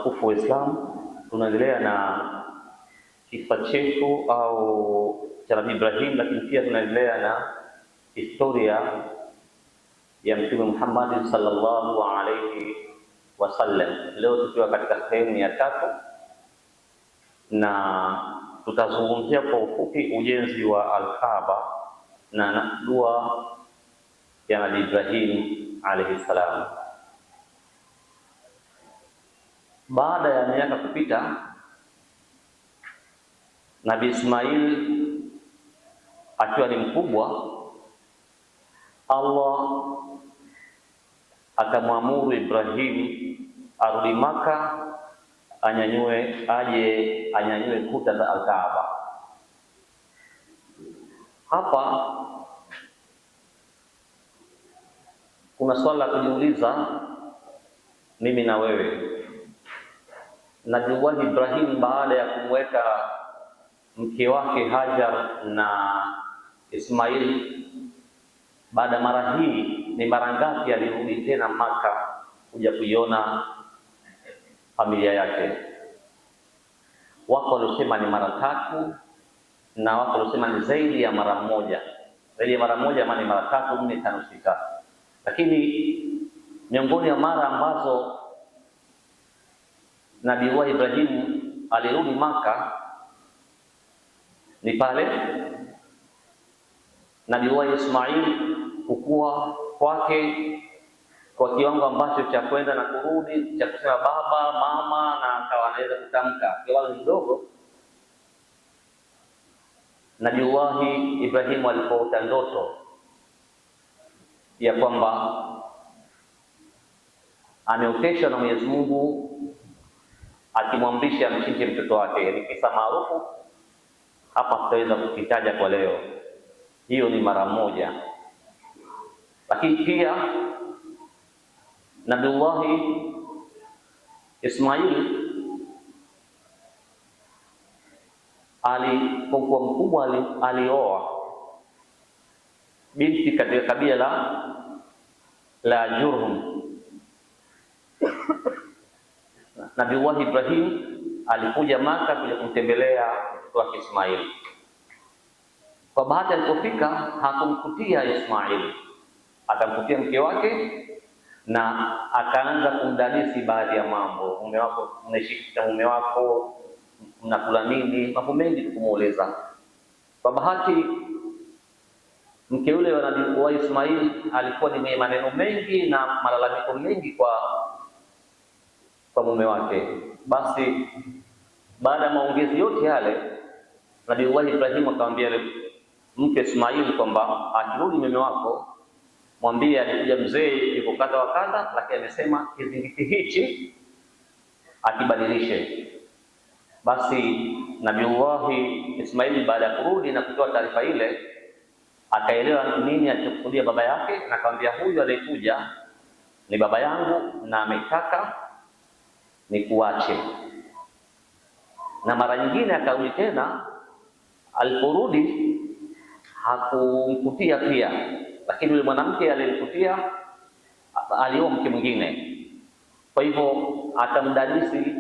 watukufu wa Islam, tunaendelea na kisa chetu au cha Nabii Ibrahim, lakini pia tunaendelea na historia ya Mtume Muhammad sallallahu alayhi wasallam. Leo tukiwa katika sehemu ya 3 na tutazungumzia kwa ufupi ujenzi wa Al-Kaaba na dua ya Nabii Ibrahim alayhi salam. Baada ya miaka kupita, Nabii Ismail akiwa ni mkubwa, Allah akamwamuru Ibrahim arudi Maka, anyanyue kuta za Al-Kaaba. Hapa kuna swali la kujiuliza mimi na wewe. Nabii Ibrahim baada ya kumweka mke wake Hajar na Ismail, baada mara hii ni mara ngapi alirudi tena Maka kuja kuiona familia yake? Wako waliosema ni mara 3 na wako waliosema ni zaidi ya mara moja. Zaidi ya mara moja maana ni mara 3, 4, 5, 6. Lakini miongoni mwa mara ambazo Nabii Ibrahim alirudi Maka ni pale Nabii Ismail kukua kwake kwa kiwango ambacho cha kwenda na kurudi, cha kusema baba, mama, na akawa anaweza kutamka kiwango kidogo. Nabii Ibrahim alipoota ndoto ya kwamba ameoteshwa na Mwenyezi Mungu akimwamrisha amchinje mtoto wake. Ni kisa maarufu, hapa tutaweza kukitaja kwa leo. Hiyo ni mara moja. Lakini pia Nabii Ismail alipokuwa mkubwa alioa binti katika kabila la Jurhum. Nabii Ibrahim alikuja Maka kuja kumtembelea mtoto wake Ismail. Kwa bahati alipofika hakumkutia Ismail, akamkutia mke wake na akaanza kumdadisi baadhi ya mambo. Mume wako, unaishi na mume wako, mnakula nini? Mambo mengi kumueleza. Kwa bahati mke yule wa Nabii Ismail alikuwa ni mwenye maneno mengi na malalamiko mengi kwa mume wake. Basi baada ya maongezi yote yale, Nabii Ibrahim akamwambia mke Ismail kwamba akirudi mume wako mwambie alikuja mzee yuko kadha wa kadha, lakini amesema kizingiti hichi akibadilishe. Basi Nabii Ismail baada ya kurudi na kutoa taarifa ile, akaelewa nini alichokusudia baba yake, na akamwambia huyu aliyekuja ni baba yangu na ametaka nikuache. Na mara nyingine akarudi tena, aliporudi hakumkutia pia, lakini yule mwanamke aliyemkutia alioa mke mwingine. Kwa hivyo akamdadisi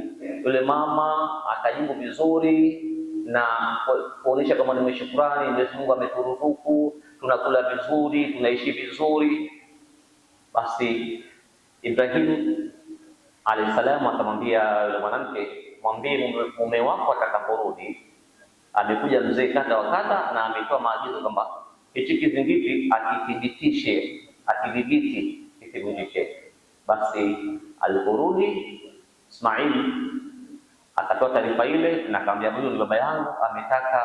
yule mama, akajibu vizuri na kuonesha kama ni shukrani, Mwenyezi Mungu ameturuzuku, tunakula vizuri, tunaishi vizuri. Basi Ibrahim alayhi salamu akamwambia yule mwanamke, mwambie mume wako atakaporudi amekuja mzee kadha wa kadha na ametoa maagizo kwamba hichi kizingiti akidhibiti kithibitishe. Basi aliporudi Ismail akatoa taarifa ile na akamwambia, huyu ni baba yangu, ametaka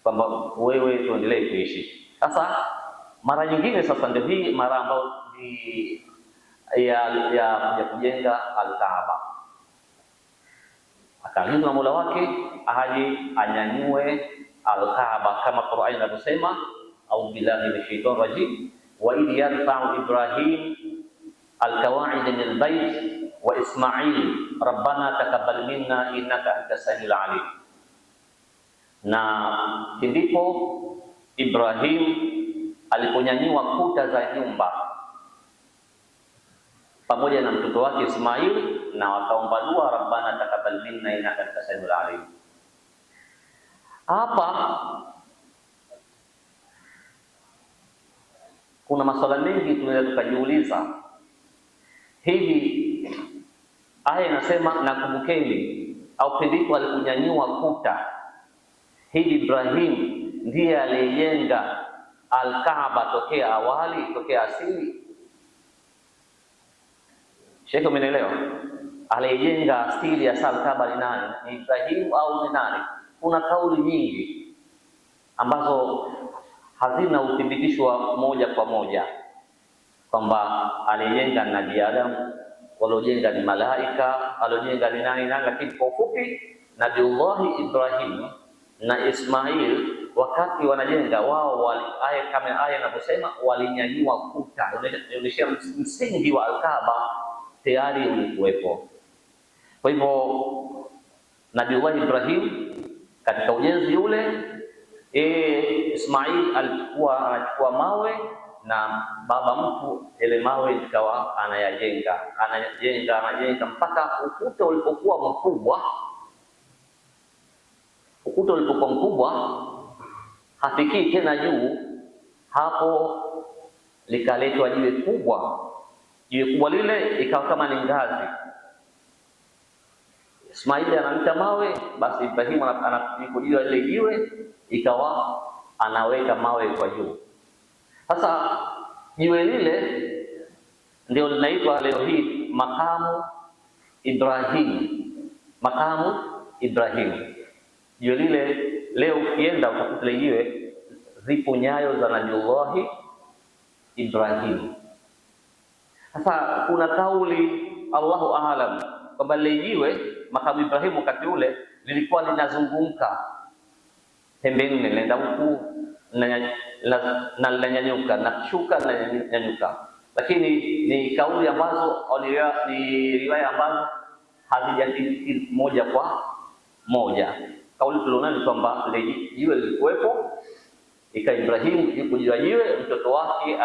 kwamba wewe tuendelee kuishi. Sasa mara nyingine, sasa ndio hii mara ambayo ni ya kujenga Al-Kaaba. Akaagizwa na Mola wake aje anyanyue Al-Kaaba kama Qur'ani inavyosema, au billahi minash shaitani rajim, wa idh yarfa'u Ibrahim al-qawa'ida min al-bayt wa Ismail rabbana taqabbal minna innaka antas samiul alim. Na ndipo Ibrahim aliponyanyua kuta za nyumba pamoja na mtoto wake Ismail na wakaomba dua, rabbana taqabbal minna innaka antas samiul alim. Hapa kuna maswala mengi tunaweza tukajiuliza. Hivi aya inasema nakumbukeni, au pindiko alikunyanyua kuta, hivi Ibrahim ndiye aliyejenga Al-Kaaba tokea awali, tokea asili? Sheikh, umenielewa? Aliyejenga asili ya Al-Kaaba ni nani? Ni Ibrahim au ni nani? Kuna kauli nyingi ambazo hazina uthibitisho wa moja kwa moja kwamba alijenga Nabii Adam, waliojenga ni malaika, aliojenga ni nani, lakini kwa ufupi Nabiullahi Ibrahim na Ismail wakati wanajenga wao kama aya inavyosema walinyanyua kuta, inaonyesha msingi wa Al-Kaaba tayari ulikuwepo. Kwa hivyo Nabiullahi Ibrahim katika ujenzi ule, Ismail anachukua mawe na baba mtu, ile mawe ikawa anajenga mpaka ukuta ulipokuwa mkubwa, hafikii tena juu. Hapo likaletwa jiwe kubwa lile ikawa kama ni ngazi. Ismaili analeta mawe, basi Ibrahim anapojua ile jiwe ikawa anaweka mawe kwa juu. Sasa jiwe lile ndio linaitwa leo hii makamu Ibrahim. Jiwe lile leo ukienda utakuta ile jiwe zipo nyayo za Nabiullahi Ibrahim. Sasa kuna kauli Allahu aalam kwamba lile jiwe makamu Ibrahim wakati ule lilikuwa linazunguka pembe nne, lenda huku na linanyanyuka na shuka na linanyanyuka, lakini ni kauli ambazo ni riwaya ambazo hazijathibiti moja kwa moja. Kauli tulionayo ni kwamba jiwe lilikuwepo, Ibrahim yuko juu ya jiwe, mtoto wake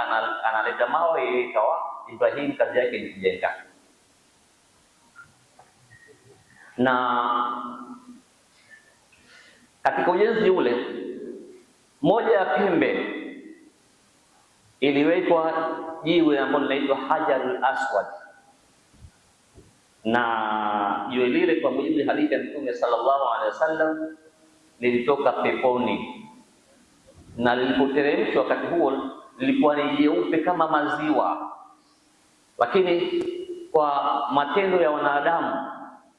analeta mawe, ikawa Ibrahim kazi yake ni kujenga. Na katika ujenzi ule, moja ya pembe iliwekwa jiwe ambalo linaitwa Hajarul Aswad, na jiwe lile kwa mujibu wa hadithi ya Mtume sallallahu alaihi wasallam lilitoka peponi, na lilipoteremshwa wakati huo lilikuwa ni jeupe kama maziwa, lakini kwa matendo ya wanadamu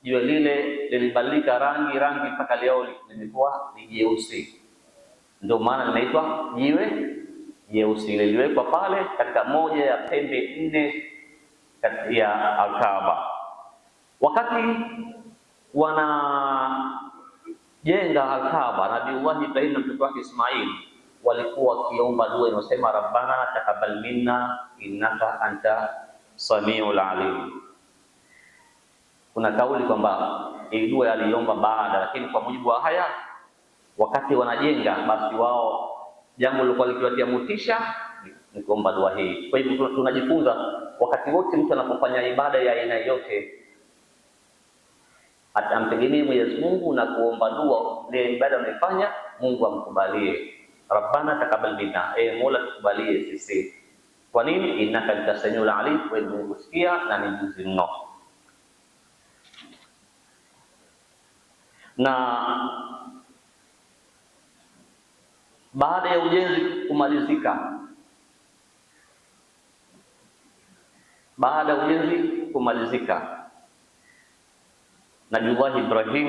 jiwe lile lilibadilika rangi mpaka leo limekuwa ni jeusi. Ndio maana linaitwa jiwe jeusi. Liliwekwa pale katika moja ya pembe nne kati ya Al-Kaaba. Wakati wanajenga Al-Kaaba, Nabiullahi Ibrahim na mtoto wake Ismail walikuwa wakiomba dua inayosema rabbana taqabbal minna innaka anta samiul alim. Kuna kauli kwamba hii dua aliomba baada, lakini kwa mujibu wa haya wakati wanajenga, basi wao jambo lilikuwa likiwatia motisha ni kuomba dua hii. Kwa hivyo tunajifunza wakati wote mtu anapofanya ibada ya aina yote atamtegemea Mwenyezi Mungu na kuomba dua ile ibada anayofanya Mungu amkubalie. Rabbana taqabbal minna, Mola tukubalie sisi. Kwa nini? Innaka antas samiul alim, wewe ni kusikia na ni mjuzi mno. Na baada ya ujenzi kumalizika, Nabiullahi Ibrahim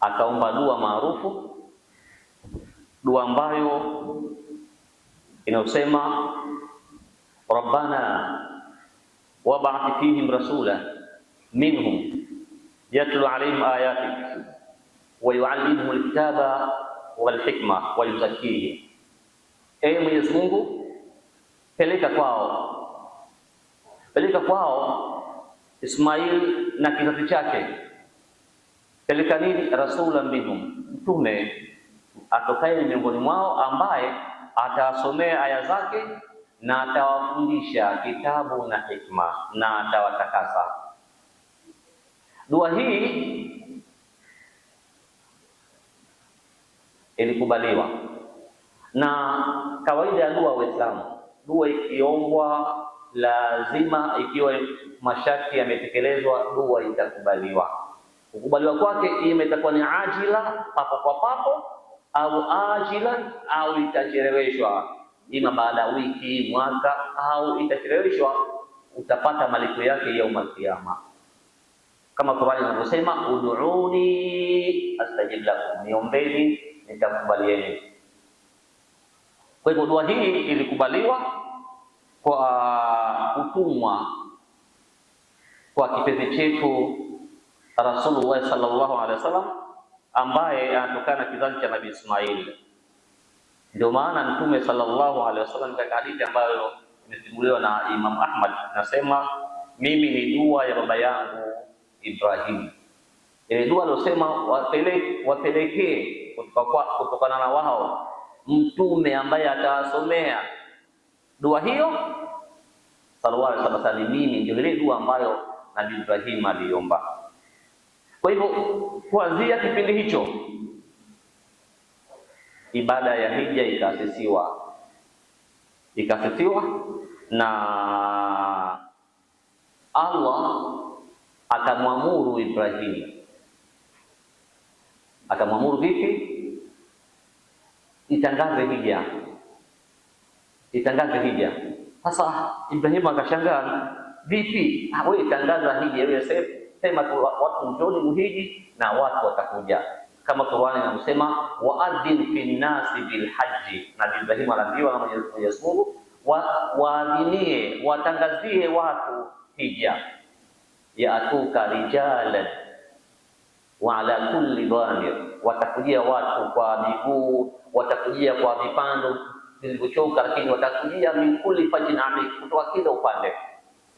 akaomba dua maarufu, dua ambayo inasema rabbana wab'ath fihim rasula minhum yatlu alayhim ayatik wa yuallimuhum alkitaba wal hikma wa yuzakkihim. Mwenyezi Mungu, peleka kwao Ismail na kizazi chake, peleka nini? Rasula minhum, mtume atokaye miongoni mwao, ambaye atawasomea aya zake na atawafundisha kitabu na hikma na atawatakasa. Dua hii ilikubaliwa, na kawaida ya dua Waislamu, dua ikiombwa lazima, ikiwa masharti yametekelezwa, dua itakubaliwa. Kukubaliwa kwake imetakuwa ni ajila, papo kwa papo, au ajilan, au itacheleweshwa, ima baada ya wiki, mwaka, au itacheleweshwa, utapata malipo yake yaumul qiyama, kama Qur'ani inavyosema, ud'uni astajib lakum, niombeni nitakubalieni. Kwa hivyo dua hii ilikubaliwa kwa kutumwa kwa kipenzi chetu Rasulullah sallallahu alaihi wasallam, ambaye anatokana kizazi cha Nabii Ismail. Ndio maana Mtume sallallahu alaihi wasallam katika hadithi ambayo imesimuliwa na Imam Ahmad nasema, mimi ni dua ya baba yangu Ibrahim. Ile dua alosema wapelekee kutokana na wao mtume ambaye atawasomea dua hiyo sallallahu alaihi wasallam, mimi ndio ile dua ambayo Nabii Ibrahim aliomba. Kwa hivyo kuanzia kipindi hicho ibada ya hija ikasisiwa na Allah akamwamuru Ibrahim. Akamwamuru vipi? Itangaze hija. Sasa Ibrahim akashangaa, vipi wewe tangaza hija, wewe sema tu watu njoni muhiji na watu watakuja, kama Qur'ani inasema waadhin fi nnasi bil haji. Na Ibrahim aliambiwa na Mwenyezi Mungu waadhinie, watangazie watu hija, yaatuka rijalan wa ala kulli dhamir, watakujia watu kwa miguu, watakujia kwa vipando vilivyochoka, lakini watakujia min kulli fajin amik, kutoka kila upande.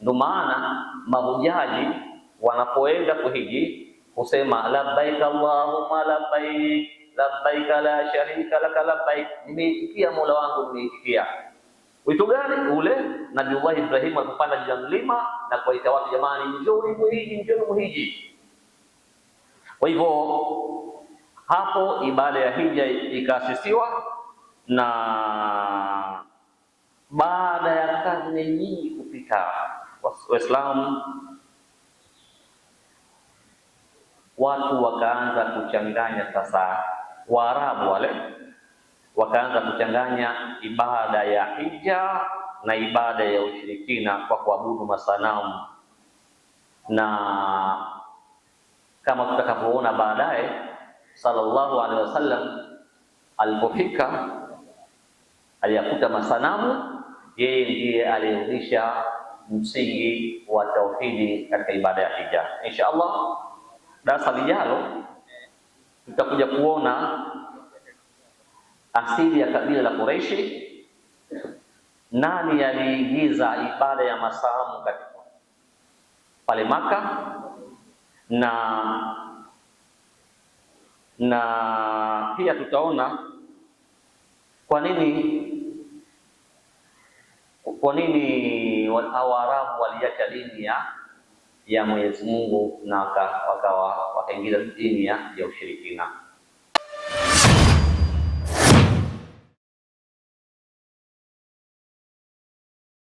Ndio maana mahujaji wanapoenda kuhiji husema labbaik allahumma labbaik labbaik la sharika laka labbaik, nimeitikia Mola wangu, nimeitikia. Wito gani ule? Nabii Ibrahim alipanda juu ya mlima na kuwaita watu, jamani, njoni muhiji. Kwa hivyo hapo ibada ya hija ikaasisiwa, na baada ya karne nyingi kupita, Waislamu watu wakaanza kuchanganya. Sasa Waarabu wale wakaanza kuchanganya ibada ya hija na ibada ya ushirikina kwa kuabudu masanamu, na kama tutakavyoona baadaye, sallallahu alaihi wasallam alipofika aliyakuta masanamu, yeye ndiye alirudisha msingi wa tauhidi katika ibada ya hija. Insha Allah darasa lijalo tutakuja kuona asili ya kabila la Quraishi, nani aliigiza ibada ya masanamu katika pale Maka, na pia tutaona kwa nini Waarabu waliacha dini ya Mwenyezi Mungu na wakaingiza dini ya ushirikina.